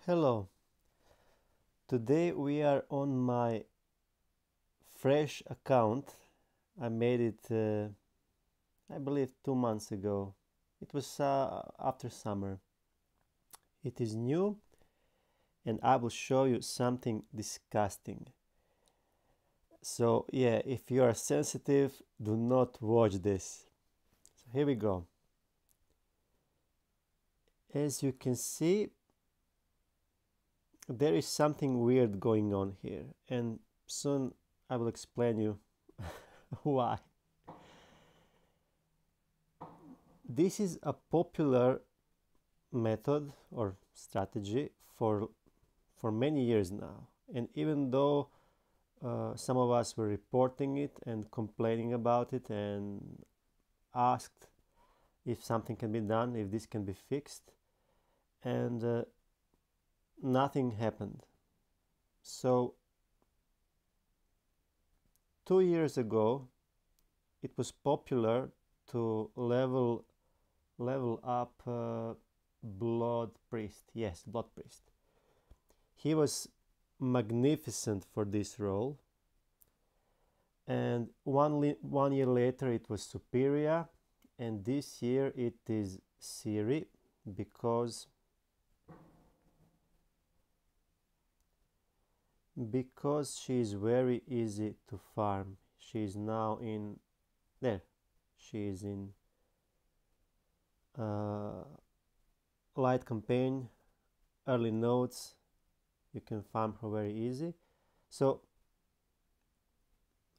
Hello, today we are on my fresh account. I made it, I believe, 2 months ago. It was after summer. It is new and I will show you something disgusting. So, yeah, if you are sensitive, do not watch this. So, here we go. As you can see, there is something weird going on here, and soon I will explain you why. This is a popular method or strategy for many years now, and even though some of us were reporting it and complaining about it and asked if something can be done, if this can be fixed, and nothing happened. So 2 years ago it was popular to level up blood priest. Yes, blood priest. He was magnificent for this role, and one year later it was Superia, and this year it is Ciri, because she is very easy to farm. She is now in there. She is in uh, light campaign, early nodes. You can farm her very easy. So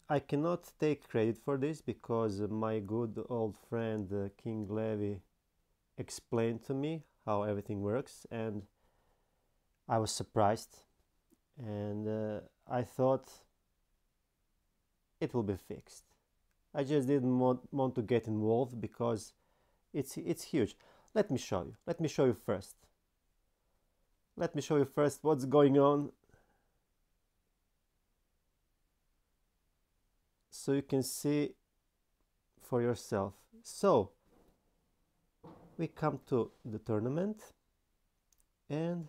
I cannot take credit for this because my good old friend King Levy explained to me how everything works, and I was surprised, and I thought it will be fixed. I just didn't want to get involved because it's huge. Let me show you. Let me show you first. Let me show you first what's going on, so you can see for yourself. So we come to the tournament, and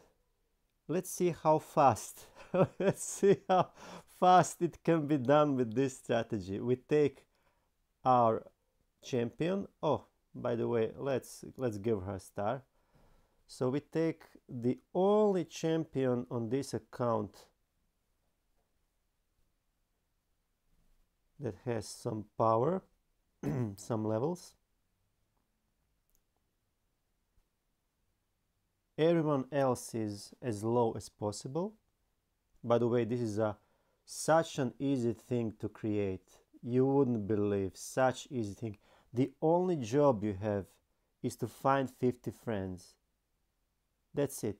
let's see how fast let's see how fast it can be done with this strategy. We take our champion. Oh, by the way, let's give her a star. So we take the only champion on this account that has some power, some levels. Everyone else is as low as possible. By the way, this is such an easy thing to create. You wouldn't believe, such easy thing. The only job you have is to find 50 friends. That's it.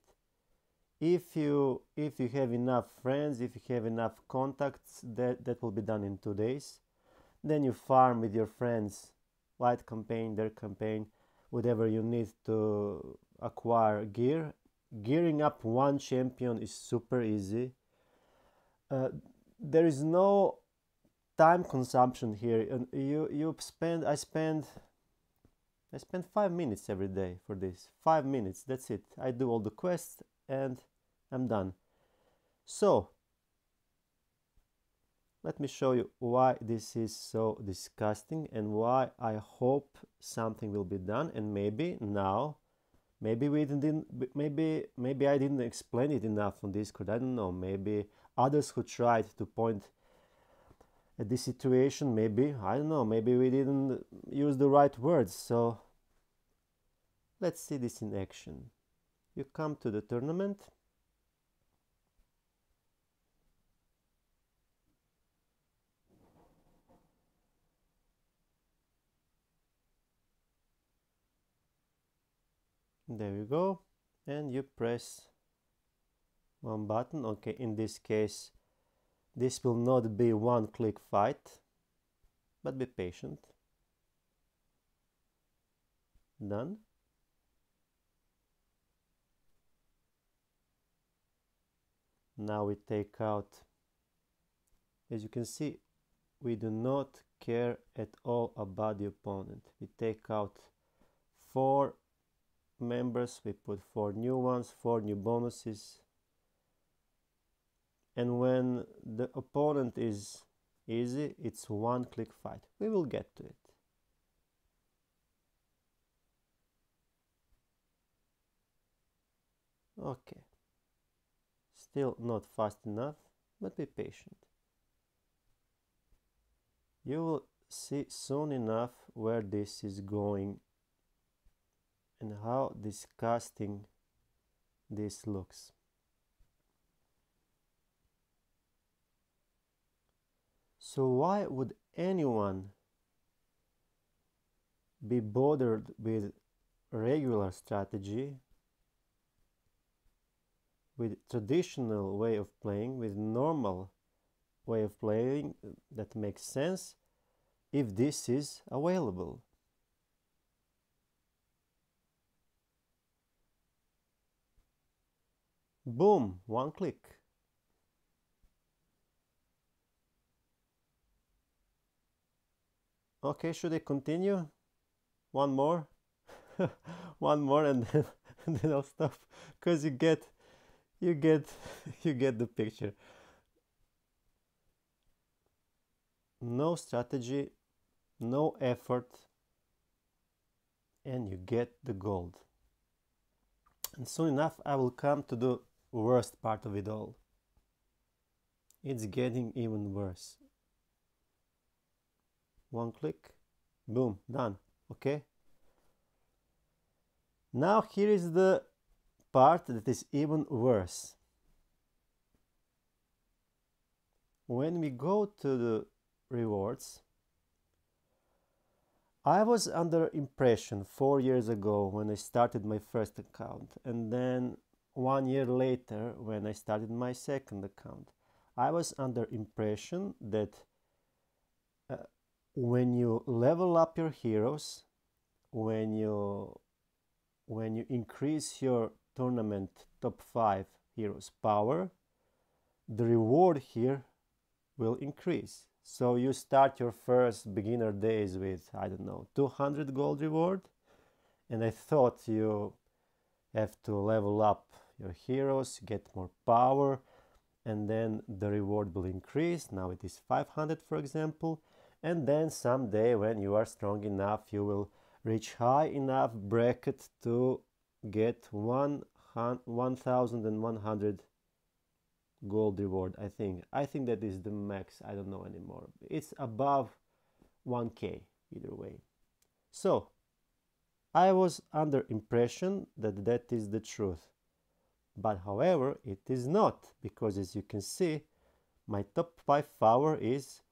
If you have enough friends, if you have enough contacts, that will be done in 2 days. Then you farm with your friends, light campaign, their campaign, whatever you need to acquire gear. Gearing up one champion is super easy. There is no time consumption here, and I spend 5 minutes every day for this. 5 minutes, that's it. I do all the quests and I'm done. So let me show you why this is so disgusting and why I hope something will be done. And maybe now, maybe I didn't explain it enough on Discord. I don't know. Maybe others who tried to point at this situation, maybe, I don't know, maybe we didn't use the right words. So let's see this in action. You come to the tournament. There you go, and you press one button. Okay, in this case this will not be one click fight, but be patient. Done. Now we take out, as you can see, we do not care at all about the opponent. We take out 4 members, we put 4 new ones, 4 new bonuses. And when the opponent is easy, it's one-click fight. We will get to it. Okay. Still not fast enough, but be patient. You will see soon enough where this is going and how disgusting this looks. So why would anyone be bothered with regular strategy, with traditional way of playing, with normal way of playing that makes sense, if this is available? Boom, one click. Okay, should I continue? One more? One more and then I'll stop, because you get the picture. No strategy, no effort, and you get the gold. And soon enough I will come to the worst part of it all. It's getting even worse. One click, boom, done. Okay, now here is the part that is even worse. When we go to the rewards, I was under impression 4 years ago when I started my first account, and then 1 year later when I started my second account. I was under impression that when you level up your heroes, when you increase your tournament top 5 heroes power, the reward here will increase. So you start your first beginner days with, I don't know, 200 gold reward, and I thought you have to level up your heroes, get more power, and then the reward will increase. Now it is 500, for example, and then someday when you are strong enough, you will reach high enough bracket to get 1100 gold reward. I think that is the max. I don't know anymore. It's above 1k either way. So I was under impression that that is the truth, but however it is not, because as you can see, my top 5 power is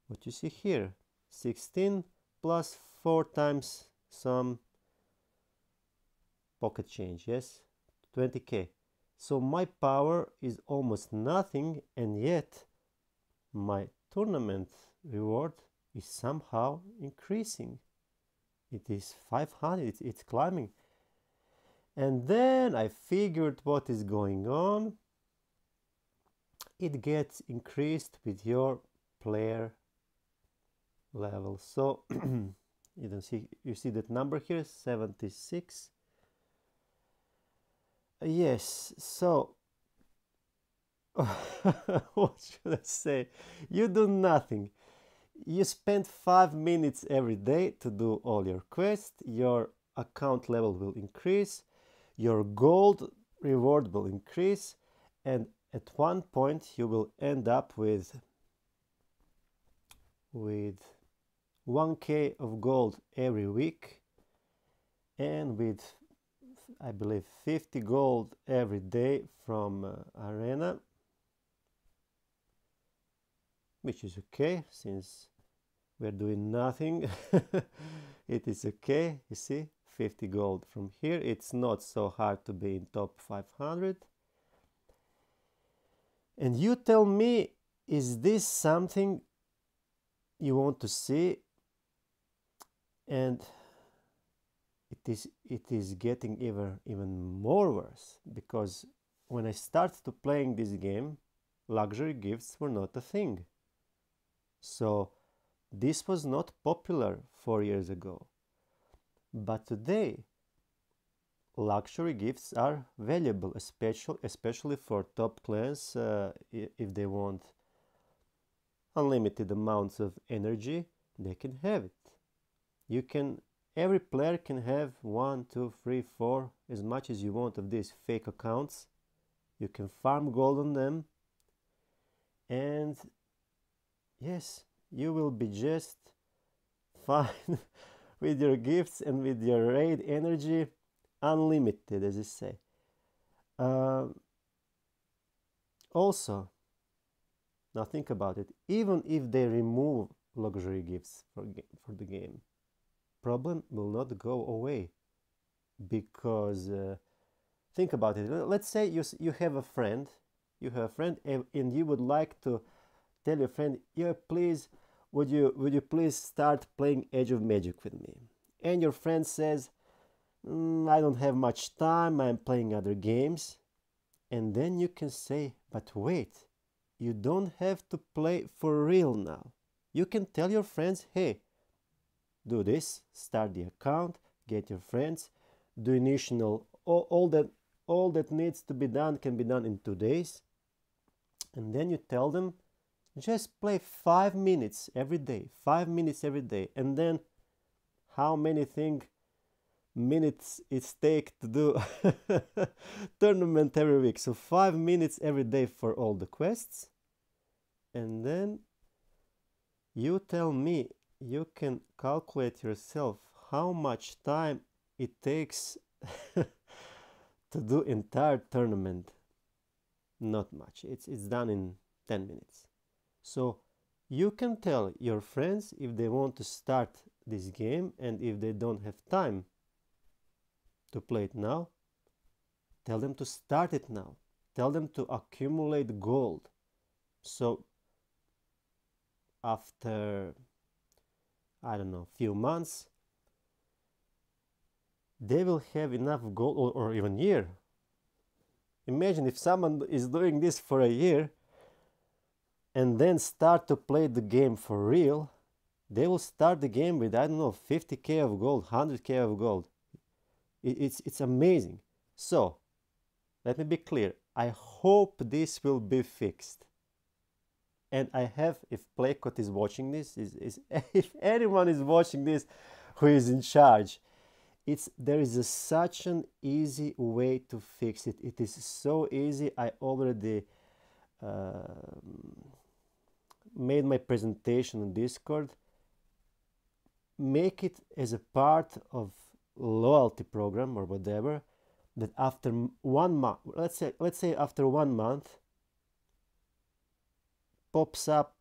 what you see here, 16 plus 4 times some pocket change, yes, 20k. So my power is almost nothing, and yet my tournament reward is somehow increasing. It is 500, it's climbing. And then I figured what is going on. It gets increased with your player level. So you see that number here, 76. Yes, so what should I say? You do nothing. You spend 5 minutes every day to do all your quests. Your account level will increase. Your gold reward will increase. And at one point you will end up with 1k of gold every week, and with, I believe, 50 gold every day from Arena, which is okay since we're doing nothing. It is okay, you see, 50 gold from here. It's not so hard to be in top 500. And you tell me, is this something you want to see? And it is getting even more worse, because when I started to playing this game, luxury gifts were not a thing. So this was not popular 4 years ago. But today, luxury gifts are valuable, especially for top clans if they want unlimited amounts of energy, they can have it. You can, every player can have 1, 2, 3, 4, as much as you want of these fake accounts. You can farm gold on them, and yes, you will be just fine with your gifts and with your raid energy, unlimited, as you say. Also, now think about it. Even if they remove luxury gifts for the game, problem will not go away, because think about it. Let's say you have a friend, and you would like to tell your friend, yeah, please, would you please start playing Age of Magic with me? And your friend says, I don't have much time, I'm playing other games. And then you can say, but wait, you don't have to play for real now. You can tell your friends, hey, do this, start the account, get your friends, do initial, all that needs to be done can be done in 2 days. And then you tell them, just play 5 minutes every day, 5 minutes every day. And then how many minutes it takes to do tournament every week? So 5 minutes every day for all the quests. And then you tell me, you can calculate yourself how much time it takes to do entire tournament. Not much. It's done in 10 minutes. So you can tell your friends if they want to start this game, and if they don't have time to play it now, tell them to start it now. Tell them to accumulate gold. So after, I don't know, few months, they will have enough gold, or even year. Imagine if someone is doing this for a year and then start to play the game for real, they will start the game with, I don't know, 50k of gold, 100k of gold. It's amazing. So, let me be clear. I hope this will be fixed. And I have, if Playcott is watching this, if anyone is watching this who is in charge, there is such an easy way to fix it. It is so easy. I already made my presentation on Discord. Make it as a part of loyalty program or whatever, that after 1 month, let's say after 1 month, pops up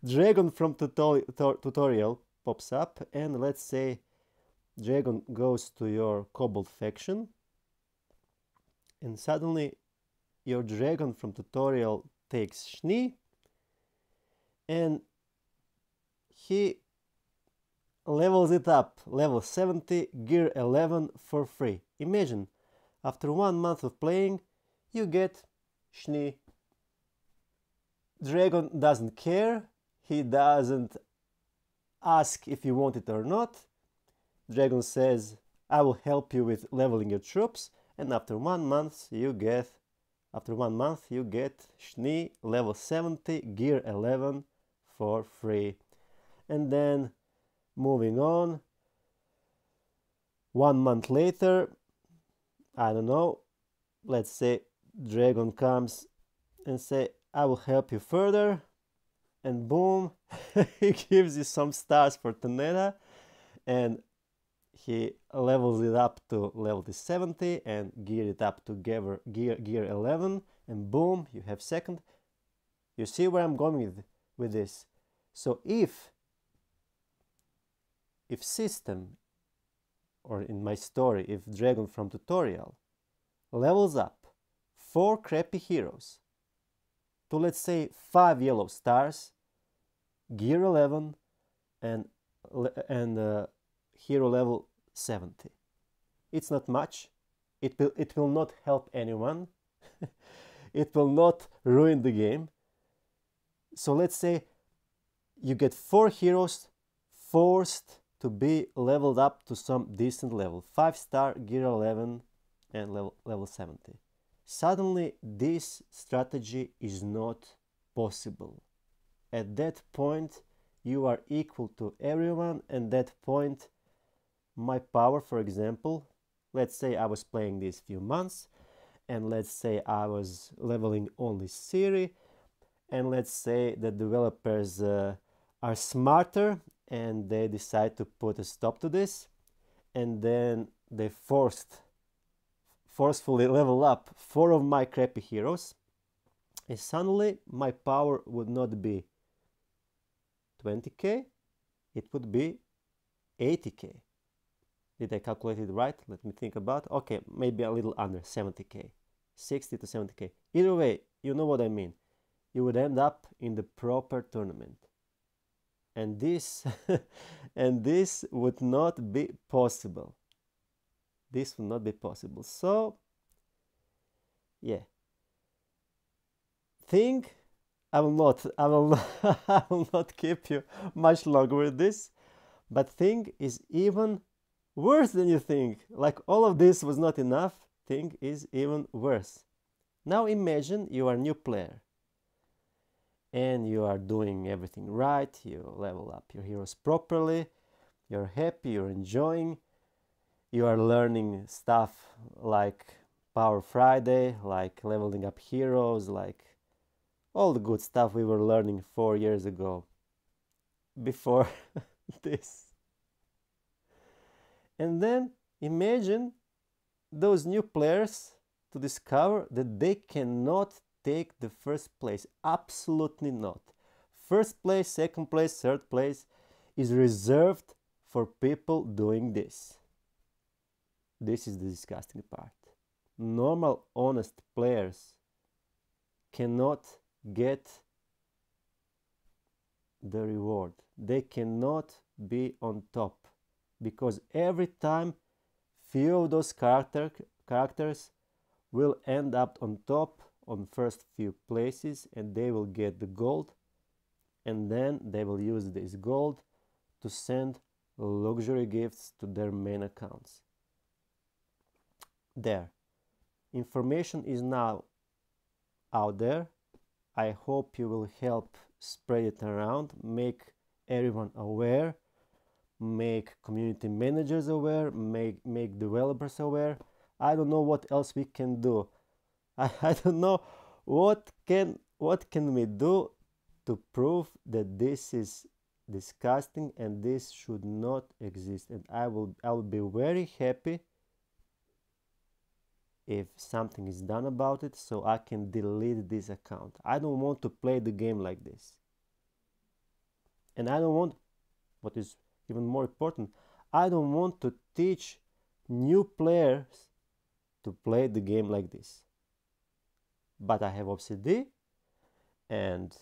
Dragon from tutorial pops up, and let's say Dragon goes to your Kobold faction, and suddenly your Dragon from tutorial takes Shni, and he levels it up, level 70, gear 11 for free. Imagine, after 1 month of playing, you get Shni. Dragon doesn't care, he doesn't ask if you want it or not. Dragon says, I will help you with leveling your troops, and after 1 month you get Shni level 70, gear 11 for free. And then moving on, 1 month later, I don't know, let's say Dragon comes and say, I will help you further, and boom, he gives you some stars for Tonetta, and he levels it up to level 70 and gear it up to gear 11, and boom, you have second. You see where I'm going with this? So if system, or in my story, if Dragon from tutorial levels up 4 crappy heroes to, let's say, 5 yellow stars, gear 11, and hero level 70. It's not much. It will not help anyone. It will not ruin the game. So let's say you get 4 heroes forced to be leveled up to some decent level, 5-star, gear 11 and level 70. Suddenly this strategy is not possible. At that point you are equal to everyone, and at that point my power, for example, let's say I was playing this few months, and let's say I was leveling only Ciri, and let's say the developers are smarter and they decide to put a stop to this, and then they forcefully level up 4 of my crappy heroes, and suddenly my power would not be 20k, it would be 80k. Did I calculate it right? Let me think about it. Okay, maybe a little under 70k, 60 to 70k. Either way, you know what I mean. You would end up in the proper tournament. And this and this would not be possible. This would not be possible. So yeah. Think I will not I will not keep you much longer with this, but Thing is even worse than you think. Like all of this was not enough, Thing is even worse. Now imagine you are a new player and you are doing everything right, you level up your heroes properly, you're happy, you're enjoying, you are learning stuff like Power Friday, like leveling up heroes, like all the good stuff we were learning 4 years ago before this. And then imagine those new players to discover that they cannot take the first place. Absolutely not. First place, second place, third place is reserved for people doing this. This is the disgusting part. Normal, honest players cannot get the reward. They cannot be on top, because every time few of those characters will end up on top on first few places, and they will get the gold, and then they will use this gold to send luxury gifts to their main accounts. There, information is now out there. I hope you will help spread it around, make everyone aware, make community managers aware, make developers aware. I don't know what else we can do. I don't know what can we do to prove that this is disgusting and this should not exist. And I will be very happy if something is done about it, so I can delete this account. I don't want to play the game like this. And I don't want, what is even more important, I don't want to teach new players to play the game like this. But I have OBSID, and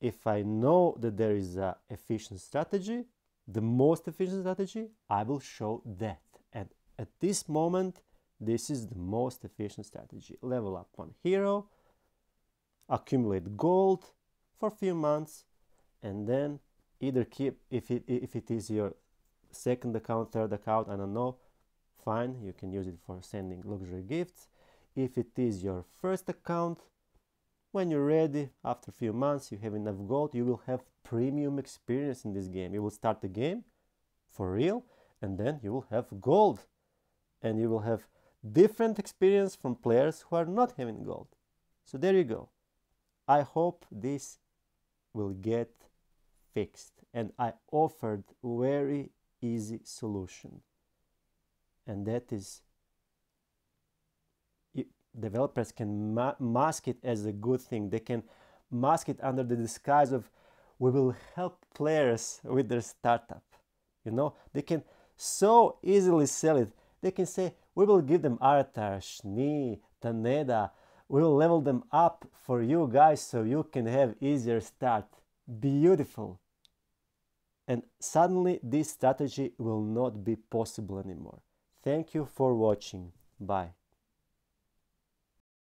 if I know that there is an efficient strategy, the most efficient strategy, I will show that. And at this moment, this is the most efficient strategy. Level up one hero, accumulate gold for a few months, and then either keep, if it is your second account, third account, I don't know, fine, you can use it for sending luxury gifts. If it is your first account, when you're ready, after a few months, you have enough gold, you will have premium experience in this game. You will start the game for real, and then you will have gold, and you will have different experience from players who are not having gold. So there you go. I hope this will get fixed, and I offered very easy solution, and that is developers can mask it as a good thing. They can mask it under the disguise of we will help players with their startup. You know, they can so easily sell it. They can say we will give them Aratar, Shni, Taneda. We will level them up for you guys so you can have easier start. Beautiful. And suddenly this strategy will not be possible anymore. Thank you for watching. Bye.